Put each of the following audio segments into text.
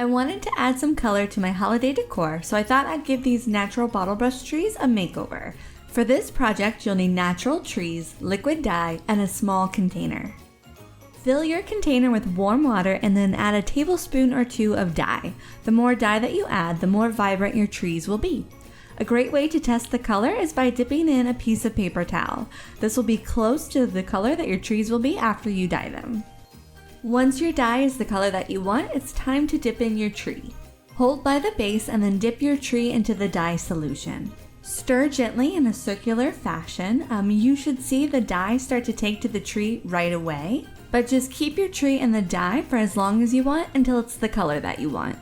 wanted to add some color to my holiday decor, so I thought I'd give these natural bottle brush trees a makeover. For this project, you'll need natural trees, liquid dye, and a small container. Fill your container with warm water and then add a tablespoon or two of dye. The more dye that you add, the more vibrant your trees will be. A great way to test the color is by dipping in a piece of paper towel. This will be close to the color that your trees will be after you dye them. Once your dye is the color that you want, it's time to dip in your tree. Hold by the base and then dip your tree into the dye solution. Stir gently in a circular fashion. You should see the dye start to take to the tree right away, but just keep your tree in the dye for as long as you want until it's the color that you want.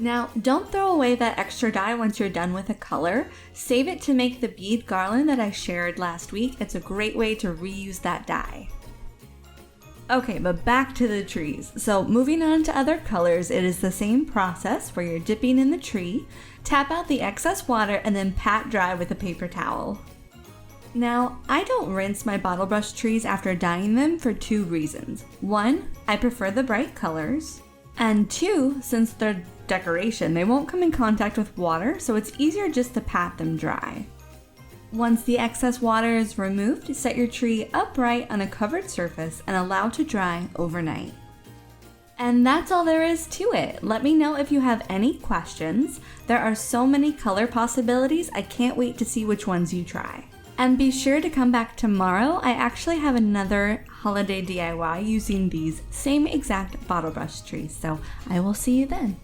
Now, don't throw away that extra dye once you're done with a color. Save it to make the bead garland that I shared last week. It's a great way to reuse that dye. Okay, but back to the trees. So moving on to other colors, it is the same process where you're dipping in the tree, tap out the excess water, and then pat dry with a paper towel. Now, I don't rinse my bottle brush trees after dyeing them for 2 reasons. 1, I prefer the bright colors, and 2, since they're decoration, they won't come in contact with water, so it's easier just to pat them dry. Once the excess water is removed, set your tree upright on a covered surface and allow to dry overnight. And that's all there is to it. Let me know if you have any questions. There are so many color possibilities, I can't wait to see which ones you try. And be sure to come back tomorrow. I actually have another holiday DIY using these same exact bottle brush trees, so I will see you then.